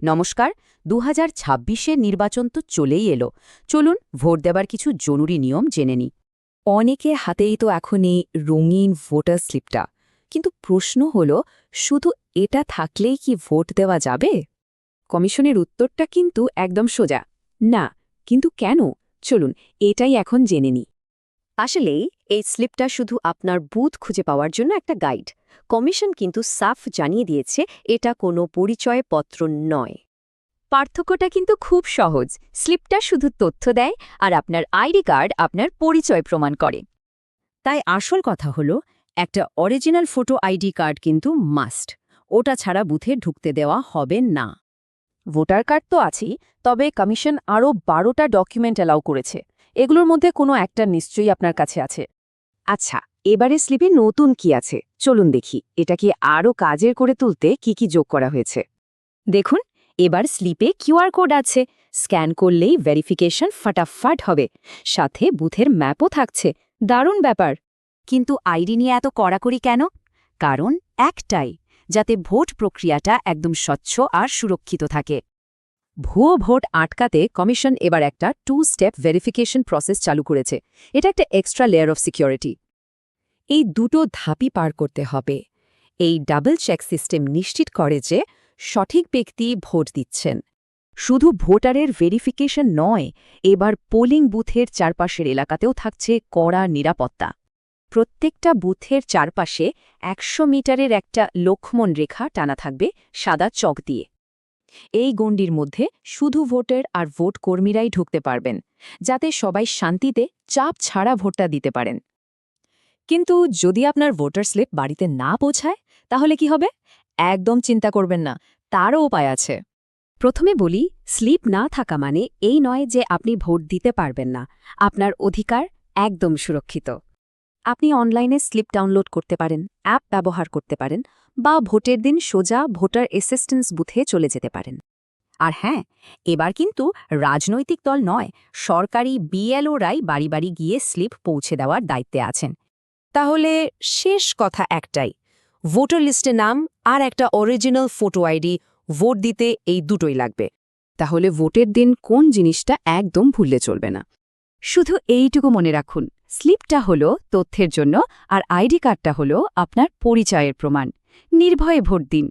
নমস্কার। 2026-এর নির্বাচন তো চলেই এলো। চলুন ভোট দেবার কিছু জরুরি নিয়ম জেনে নিই। অনেকে হাতেই তো এখন এই রঙিন ভোটার স্লিপটা, কিন্তু প্রশ্ন হলো, শুধু এটা থাকলেই কি ভোট দেওয়া যাবে? কমিশনের উত্তরটা কিন্তু একদম সোজা না। কিন্তু কেন? চলুন এটাই এখন জেনে নিই। আসলেই এই স্লিপটা শুধু আপনার বুথ খুঁজে পাওয়ার জন্য একটা গাইড। কমিশন কিন্তু সাফ জানিয়ে দিয়েছে এটা কোনো পরিচয়পত্র নয়। পার্থক্যটা কিন্তু খুব সহজ। স্লিপটা শুধু তথ্য দেয় আর আপনার আইডি কার্ড আপনার পরিচয় প্রমাণ করে। তাই আসল কথা হলো, একটা অরিজিনাল ফটো আইডি কার্ড কিন্তু মাস্ট। ওটা ছাড়া বুথে ঢুকতে দেওয়া হবে না। ভোটার কার্ড তো আছেই, তবে কমিশন আরও 12টা ডকুমেন্ট অ্যালাউ করেছে। এগুলোর মধ্যে কোনো একটা নিশ্চয়ই আপনার কাছে আছে। আচ্ছা, এবারে স্লিপে নতুন কি আছে চলুন দেখি। এটা কি আরও কাজের করে তুলতে কি কি যোগ করা হয়েছে। দেখুন, এবার স্লিপে কিউআর কোড আছে। স্ক্যান করলেই ভেরিফিকেশন ফাটাফাট হবে। সাথে বুথের ম্যাপও থাকছে। দারুণ ব্যাপার। কিন্তু আইডি নিয়ে এত কড়াকড়ি কেন? কারণ একটাই, যাতে ভোট প্রক্রিয়াটা একদম স্বচ্ছ আর সুরক্ষিত থাকে। ভুয়ো ভোট আটকাতে কমিশন এবার একটা 2-স্টেপ ভেরিফিকেশন প্রসেস চালু করেছে। এটা একটা এক্সট্রা লেয়ার অফ সিকিউরিটি। এই দুটো ধাপই পার করতে হবে। এই ডাবল চেক সিস্টেম নিশ্চিত করে যে সঠিক ব্যক্তি ভোট দিচ্ছেন। শুধু ভোটারের ভেরিফিকেশন নয়, এবার পোলিং বুথের চারপাশের এলাকাতেও থাকছে কড়া নিরাপত্তা। প্রত্যেকটা বুথের চারপাশে 100 মিটারের একটা লক্ষ্মণ রেখা টানা থাকবে সাদা চক দিয়ে। এই গণ্ডির মধ্যে শুধু ভোটার আর ভোট কর্মীরাই ঢুকতে পারবেন, যাতে সবাই শান্তিতে চাপ ছাড়া ভোটটা দিতে পারেন। কিন্তু যদি আপনার ভোটার স্লিপ বাড়িতে না পৌঁছায়, তাহলে কি হবে? একদম চিন্তা করবেন না, তারও উপায় আছে। প্রথমে বলি, স্লিপ না থাকা মানে এই নয় যে আপনি ভোট দিতে পারবেন না। আপনার অধিকার একদম সুরক্ষিত। আপনি অনলাইনে স্লিপ ডাউনলোড করতে পারেন, অ্যাপ ব্যবহার করতে পারেন, বা ভোটের দিন সোজা ভোটার অ্যাসিস্ট্যান্স বুথে চলে যেতে পারেন। আর হ্যাঁ, এবার কিন্তু রাজনৈতিক দল নয়, সরকারি বিএলওরাই বাড়ি বাড়ি গিয়ে স্লিপ পৌঁছে দেওয়ার দায়িত্বে আছেন। তাহলে শেষ কথা একটাই, ভোটার লিস্টে নাম আর একটা অরিজিনাল ফটো আইডি। ভোট দিতে এই দুটোই লাগবে। তাহলে ভোটের দিন কোন জিনিসটা একদম ভুললে চলবে না। শুধু এইটুকু মনে রাখুন, স্লিপটা হলো তথ্যের জন্য আর আইডি কার্ডটা হলো আপনার পরিচয়ের প্রমাণ। নির্ভয়ে ভোট দিন।